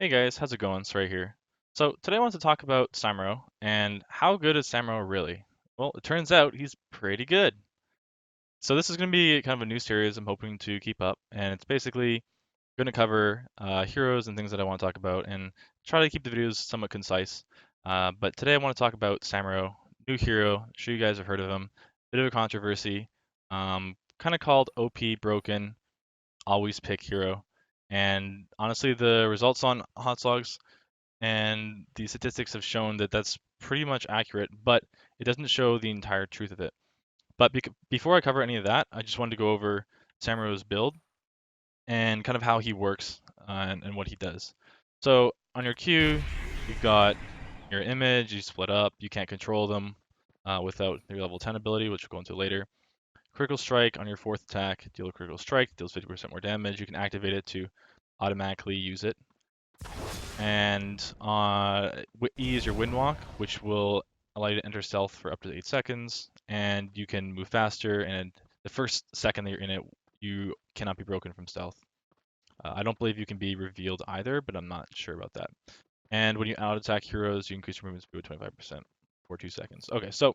Hey guys, how's it going? Srey here. So today I want to talk about Samuro and how good is Samuro really? Well, it turns out he's pretty good. So this is going to be kind of a new series I'm hoping to keep up, and it's basically going to cover heroes and things that I want to talk about and try to keep the videos somewhat concise. But today I want to talk about Samuro, new hero. I'm sure you guys have heard of him. Bit of a controversy. Kind of called OP broken, always pick hero. And honestly, the results on Hot Slogs and the statistics have shown that that's pretty much accurate, but it doesn't show the entire truth of it. But before I cover any of that, I just wanted to go over Samuro's build and kind of how he works and what he does. So on your Q, you've got your image, you split up, you can't control them without your level 10 ability, which we'll go into later. Critical strike on your fourth attack, deal a critical strike, deals 50% more damage. You can activate it to automatically use it. And E is your wind walk, which will allow you to enter stealth for up to 8 seconds, and you can move faster. And the first second that you're in it, you cannot be broken from stealth. I don't believe you can be revealed either, but I'm not sure about that. And when you out attack heroes, you increase your movement speed by 25% for 2 seconds. Okay, so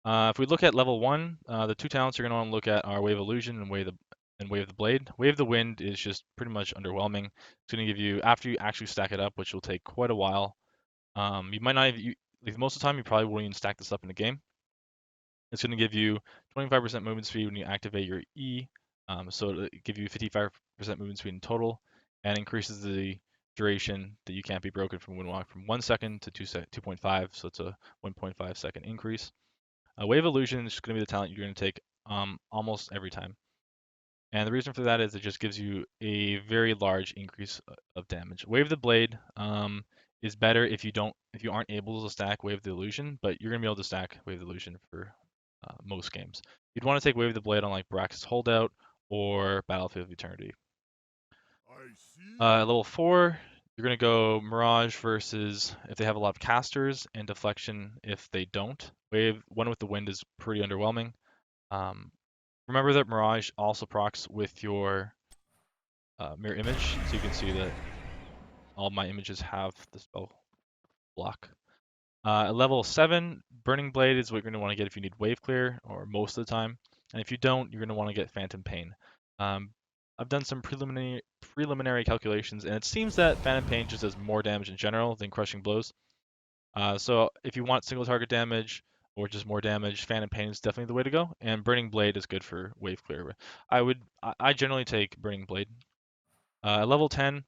if we look at level 1, the two talents you're going to want to look at are Wave Illusion and Wave of the Blade. Wave of the Wind is just pretty much underwhelming. It's going to give you, after you actually stack it up, which will take quite a while, you might not even, like most of the time, you probably won't even stack this up in the game. It's going to give you 25% movement speed when you activate your E, so it'll give you 55% movement speed in total, and increases the duration that you can't be broken from Windwalk from 1 second to 2.5, so it's a 1.5 second increase. Wave Illusion is going to be the talent you're going to take almost every time. And the reason for that is it just gives you a very large increase of damage. Wave the Blade is better if you aren't able to stack Wave the Illusion, but you're gonna be able to stack Wave the Illusion for most games. You'd want to take Wave the Blade on like Brax's Holdout or Battlefield of Eternity. I see. Level 4, you're gonna go Mirage versus if they have a lot of casters, and Deflection if they don't. Wave One with the Wind is pretty underwhelming. Um, Remember that Mirage also procs with your mirror image, so you can see that all my images have the spell block. At level 7, Burning Blade is what you're going to want to get if you need Wave Clear, or most of the time. And if you don't, you're going to want to get Phantom Pain. Um, I've done some preliminary calculations, and it seems that Phantom Pain just does more damage in general than Crushing Blows. So if you want single target damage or just more damage, Phantom Pain is definitely the way to go. And Burning Blade is good for Wave Clear. I generally take Burning Blade. At level 10,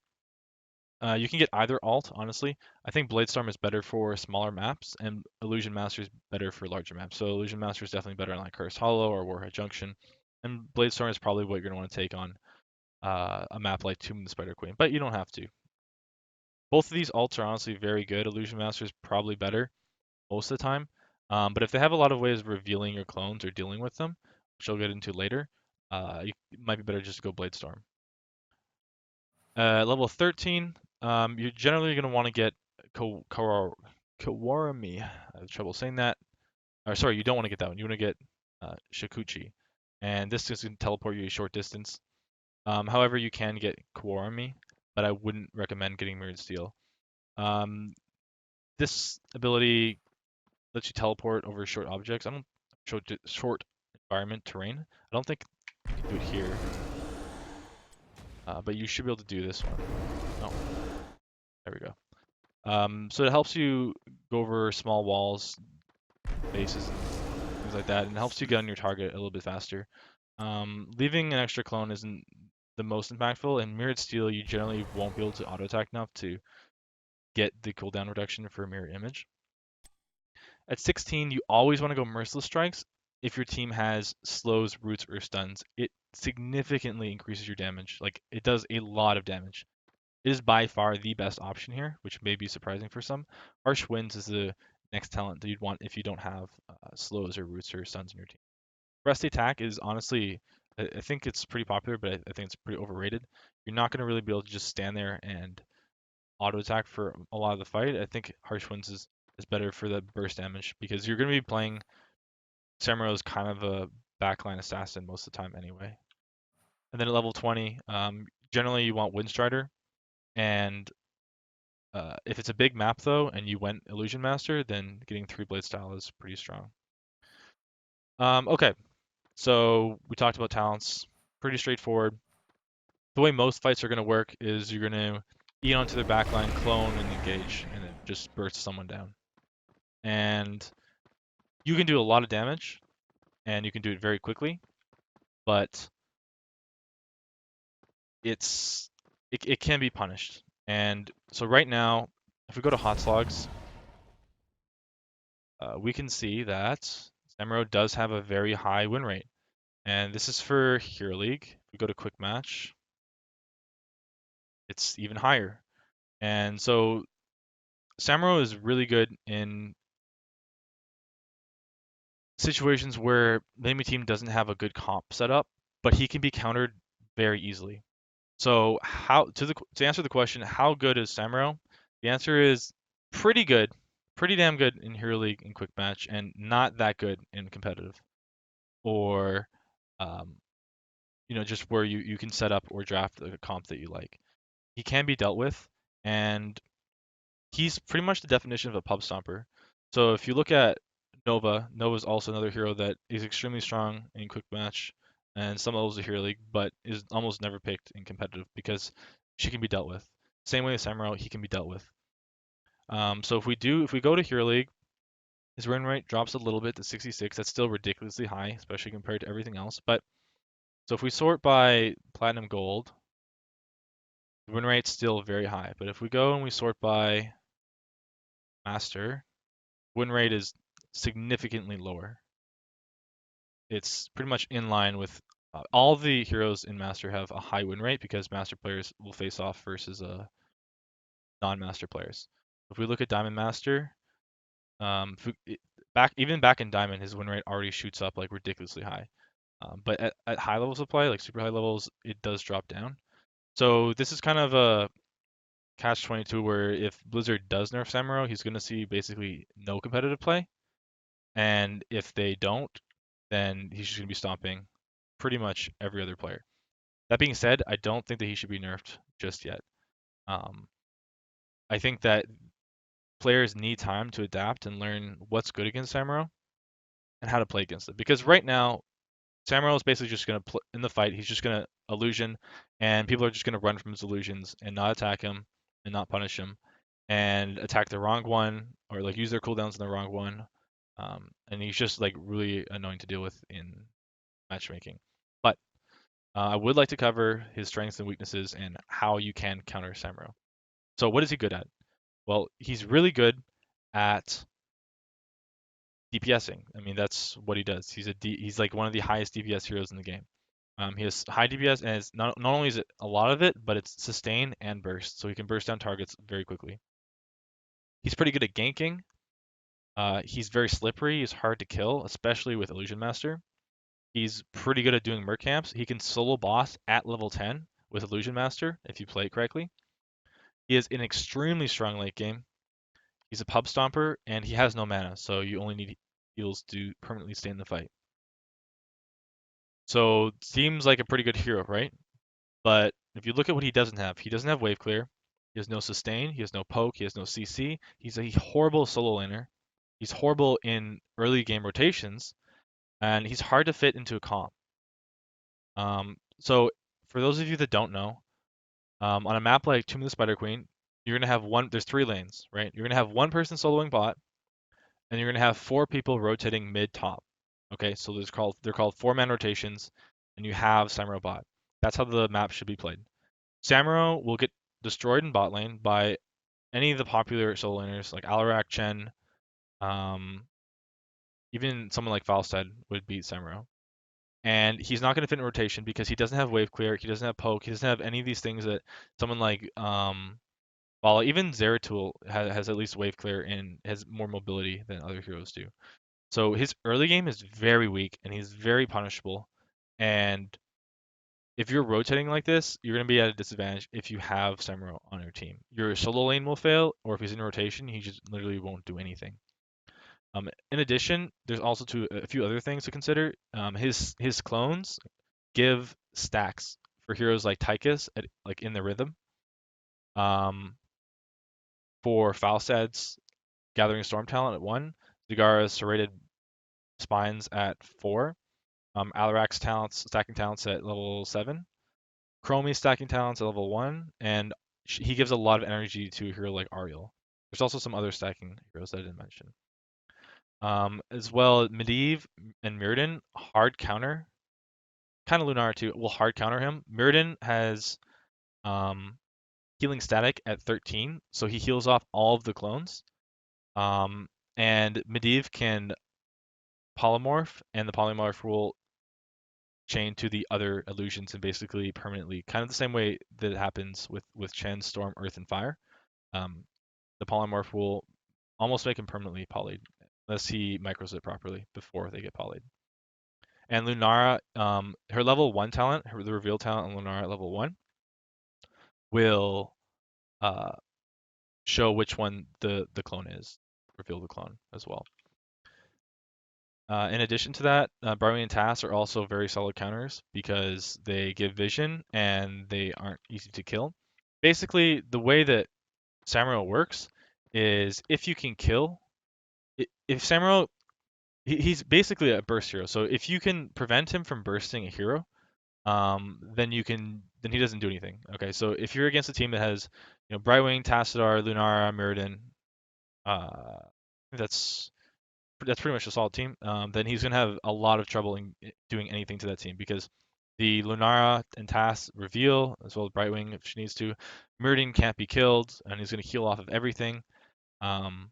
you can get either alt, honestly. I think Bladestorm is better for smaller maps, and Illusion Master is better for larger maps. So Illusion Master is definitely better on like Cursed Hollow or Warhead Junction, and Bladestorm is probably what you're going to want to take on a map like Tomb of the Spider Queen, but you don't have to. Both of these alts are honestly very good. Illusion Master is probably better most of the time, but if they have a lot of ways of revealing your clones or dealing with them, which I'll get into later, it might be better just to go Bladestorm. Level 13, you're generally going to want to get Kawarami. I have trouble saying that. Or sorry, you don't want to get that one. You want to get Shikuchi. And this is going to teleport you a short distance. However, you can get Kawarami, but I wouldn't recommend getting Mirrored Steel. Um, this ability lets you teleport over short objects. I don't short environment terrain. I don't think you can do it here, but you should be able to do this one. Oh, there we go. So it helps you go over small walls, bases, and things like that, and it helps you get on your target a little bit faster. Leaving an extra clone isn't the most impactful, and Mirrored Steel, you generally won't be able to auto attack enough to get the cooldown reduction for a mirror image. At 16, you always want to go Merciless Strikes if your team has slows, roots, or stuns. It significantly increases your damage. Like, it does a lot of damage. It is by far the best option here, which may be surprising for some. Harsh Winds is the next talent that you'd want if you don't have slows or roots or stuns in your team. Rusty Attack is honestly, I think it's pretty popular, but I think it's pretty overrated. You're not going to really be able to just stand there and auto attack for a lot of the fight. I think Harsh Winds is better for the burst damage because you're going to be playing Samuro as kind of a backline assassin most of the time anyway. And then at level 20, generally you want Windstrider, and If it's a big map though, and you went Illusion Master, then getting 3 Blade Style is pretty strong. Okay, so we talked about talents. Pretty straightforward. The way most fights are going to work is you're going to eat onto their backline, clone, and engage, and then just burst someone down. And you can do a lot of damage, and you can do it very quickly, but it can be punished. And so right now, if we go to hot slogs, we can see that Samuro does have a very high win rate. And this is for Hero League. If we go to quick match, it's even higher. And so Samuro is really good in situations where the enemy team doesn't have a good comp setup, but he can be countered very easily. So to answer the question, how good is Samuro? The answer is pretty good, pretty damn good in Hero League and quick match, and not that good in competitive or um, just where you can set up or draft a comp that you like. He can be dealt with, and he's pretty much the definition of a pub stomper. So if you look at Nova, Nova's also another hero that is extremely strong in quick match and some levels of Hero League, but is almost never picked in competitive because she can be dealt with. Same way as Samuro, he can be dealt with. So if we go to Hero League, his win rate drops a little bit to 66. That's still ridiculously high, especially compared to everything else. But so if we sort by platinum gold, the win rate's still very high. But if we go and we sort by master, win rate is significantly lower. It's pretty much in line with all the heroes in Master have a high win rate because Master players will face off versus non-Master players. If we look at Diamond Master, even back in Diamond, his win rate already shoots up like ridiculously high. But at high levels of play, like super high levels, it does drop down. So this is kind of a catch 22 where if Blizzard does nerf Samuro, he's going to see basically no competitive play. And if they don't, then he's just going to be stomping pretty much every other player. That being said, I don't think that he should be nerfed just yet. Um, I think that players need time to adapt and learn what's good against Samuro and how to play against it. Because right now, Samuro is basically just going to in the fight. He's just going to illusion, and people are just going to run from his illusions and not attack him and not punish him, and attack the wrong one or like use their cooldowns on the wrong one. And he's just like really annoying to deal with in matchmaking. But I would like to cover his strengths and weaknesses and how you can counter Samuro. So what is he good at? Well, he's really good at DPSing. I mean, that's what he does. He's like one of the highest DPS heroes in the game. He has high DPS, and it's not only is it a lot of it, but it's sustain and burst, so he can burst down targets very quickly. He's pretty good at ganking. He's very slippery. He's hard to kill, especially with Illusion Master. He's pretty good at doing merc camps. He can solo boss at level 10 with Illusion Master if you play it correctly. He is an extremely strong late game. He's a pub stomper, and he has no mana, so you only need heals to permanently stay in the fight. So seems like a pretty good hero, right? But if you look at what he doesn't have wave clear. He has no sustain. He has no poke. He has no CC. He's a horrible solo laner. He's horrible in early game rotations, and he's hard to fit into a comp. So for those of you that don't know, on a map like Tomb of the Spider Queen, you're gonna have there's 3 lanes, right? You're gonna have one person soloing bot, and you're gonna have 4 people rotating mid top. Okay, so they're called 4-man rotations, and you have Samuro bot. That's how the map should be played. Samuro will get destroyed in bot lane by any of the popular solo laners like Alarak, Chen, um, even someone like Falstad would beat Samuro. And he's not going to fit in rotation because he doesn't have wave clear, he doesn't have poke, he doesn't have any of these things that someone like well, even Zeratul has at least wave clear and has more mobility than other heroes do. So his early game is very weak and he's very punishable. And if you're rotating like this, you're going to be at a disadvantage if you have Samuro on your team. Your solo lane will fail, or if he's in rotation, he just literally won't do anything. In addition, there's also a few other things to consider. His clones give stacks for heroes like Tychus like in the rhythm. Um, For Falsad's Gathering Storm talent at 1, Zagara's Serrated Spines at 4, Alarak's talents, stacking talents at level 7, Chromie's stacking talents at level 1, and he gives a lot of energy to a hero like Ariel. There's also some other stacking heroes that I didn't mention. As well, Medivh and Mirrodin, hard counter. Kind of Lunara too, will hard counter him. Mirrodin has healing static at 13, so he heals off all of the clones. And Medivh can polymorph, and the polymorph will chain to the other illusions and basically permanently, kind of the same way that it happens with Chen, Storm, Earth, and Fire. The polymorph will almost make him permanently polyed, unless he micros it properly before they get polyed. And Lunara, her level 1 talent, the reveal talent on Lunara at level 1, will show which one the clone is, reveal the clone as well. In addition to that, Brightwing and Tass are also very solid counters because they give vision and they aren't easy to kill. Basically, the way that Samuro works is if you can kill, if Samuro, he's basically a burst hero. So if you can prevent him from bursting a hero, then he doesn't do anything. Okay, so if you're against a team that has, Brightwing, Tassadar, Lunara, Mirrodin, that's pretty much a solid team. Then he's gonna have a lot of trouble in doing anything to that team because the Lunara and Tass reveal as well as Brightwing if she needs to. Mirrodin can't be killed, and he's gonna heal off of everything. And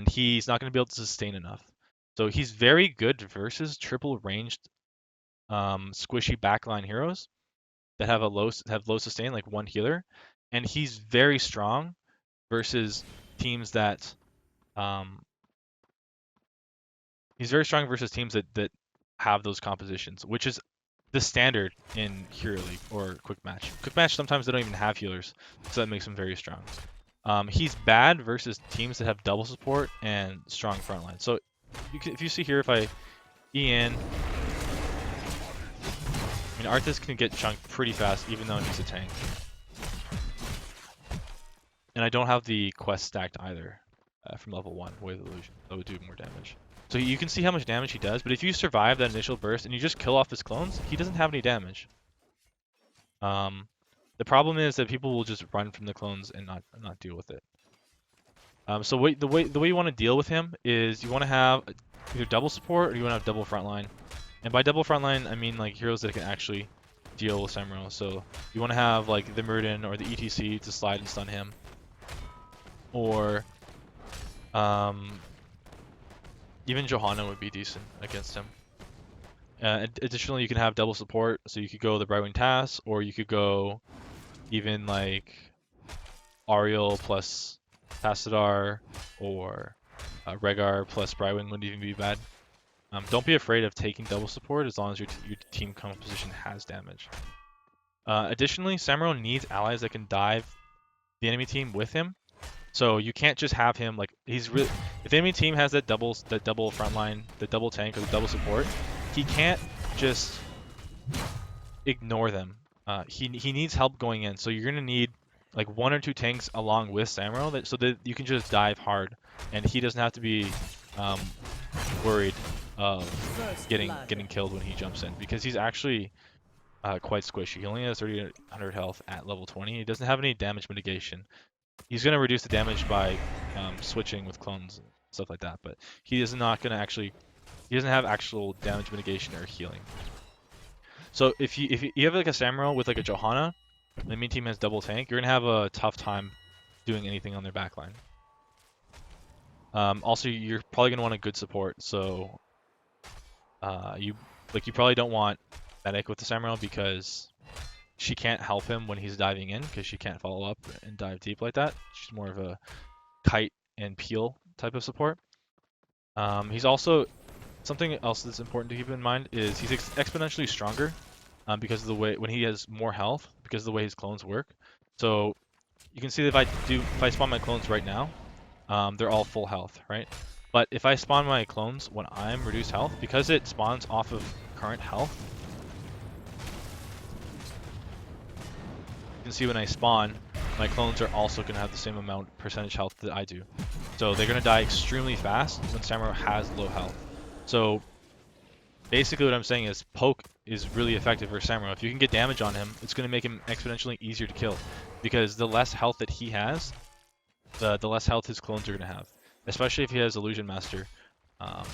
he's not gonna be able to sustain enough. So he's very good versus triple ranged, squishy backline heroes that have low sustain, like one healer, and he's very strong versus teams that that have those compositions, which is the standard in Hero League or Quick Match. Quick Match sometimes they don't even have healers, so that makes him very strong. He's bad versus teams that have double support and strong frontline. So if you see here, if I E in, I mean, Arthas can get chunked pretty fast, even though he's a tank. And I don't have the quest stacked either from level 1, Wave of Illusion. That would do more damage. So you can see how much damage he does, but if you survive that initial burst and you just kill off his clones, he doesn't have any damage. The problem is that people will just run from the clones and not deal with it. So the way you want to deal with him is you want to have either double support or you want to have double frontline. And by double frontline, I mean like heroes that can actually deal with Samuro. So you want to have like the Mirrodin or the ETC to slide and stun him, or even Johanna would be decent against him. Additionally, you can have double support, so you could go the Brightwing Tass, or you could go even like Ariel plus Tassadar, or Rehgar plus Brightwing wouldn't even be bad. Don't be afraid of taking double support as long as your team composition has damage. Additionally, Samuro needs allies that can dive the enemy team with him. So you can't just have him like if the enemy team has that double frontline, the double tank or the double support, he can't just ignore them. He needs help going in. So you're gonna need like 1 or 2 tanks along with Samuro so that you can just dive hard, and he doesn't have to be worried of getting killed when he jumps in, because he's actually quite squishy. He only has 300 health at level 20. He doesn't have any damage mitigation. He's going to reduce the damage by switching with clones and stuff like that, but he doesn't have actual damage mitigation or healing. So if you have like a Samuro with like a Johanna, and the main team has double tank, you're going to have a tough time doing anything on their backline. Also, you're probably going to want a good support, so you probably don't want Medic with the Samuro because she can't help him when he's diving in because she can't follow up and dive deep like that. She's more of a kite and peel type of support. He's also, something else that's important to keep in mind is he's exponentially stronger because of the way, when he has more health, because of the way his clones work. So you can see that if I spawn my clones right now, they're all full health, right? But if I spawn my clones when I'm reduced health, because it spawns off of current health, you can see when I spawn, my clones are also going to have the same amount percentage health that I do. So they're going to die extremely fast when Samuro has low health. So basically what I'm saying is poke is really effective for Samuro. If you can get damage on him, it's going to make him exponentially easier to kill, because the less health that he has, the less health his clones are going to have, especially if he has Illusion Master, um,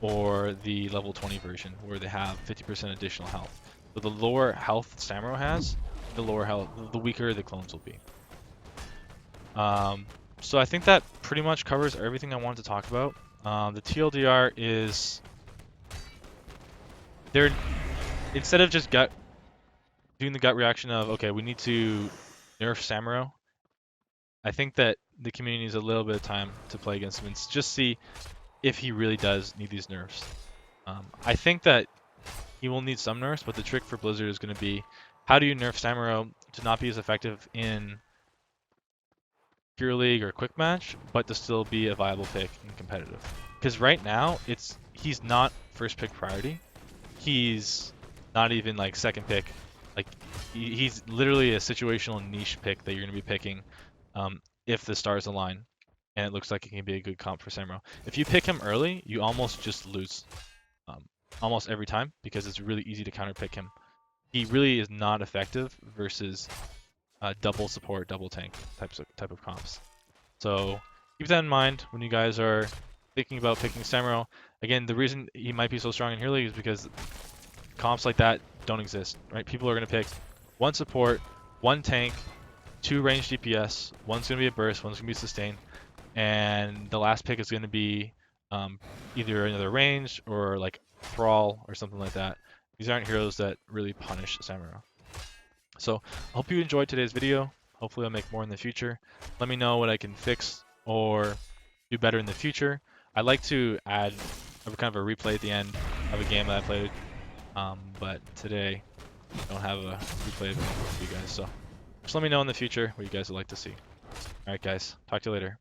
or the level 20 version where they have 50% additional health. So the lower health Samuro has, the weaker the clones will be. So I think that pretty much covers everything I wanted to talk about. The TLDR is they're instead of just doing the gut reaction of, okay, we need to nerf Samuro, I think that the community needs a little bit of time to play against him and just see if he really does need these nerfs. I think that he will need some nerfs, but the trick for Blizzard is going to be, how do you nerf Samuro to not be as effective in Pure League or Quick Match, but to still be a viable pick in competitive? Because right now, he's not first pick priority. He's not even like second pick. Like he's literally a situational niche pick that you're going to be picking if the stars align, and it looks like it can be a good comp for Samuro. If you pick him early, you almost just lose almost every time, because it's really easy to counter pick him. He really is not effective versus double support, double tank type of comps. So keep that in mind when you guys are thinking about picking Samuro. Again, the reason he might be so strong in Hero League is because comps like that don't exist, right? People are going to pick one support, one tank, two range DPS, one's going to be a burst, one's going to be sustain, and the last pick is going to be either another range or like Thrall or something like that. These aren't heroes that really punish Samuro. So I hope you enjoyed today's video. Hopefully I'll make more in the future. Let me know what I can fix or do better in the future. I'd like to add kind of a replay at the end of a game that I played, but today I don't have a replay available for you guys. So just let me know in the future what you guys would like to see. Alright guys, talk to you later.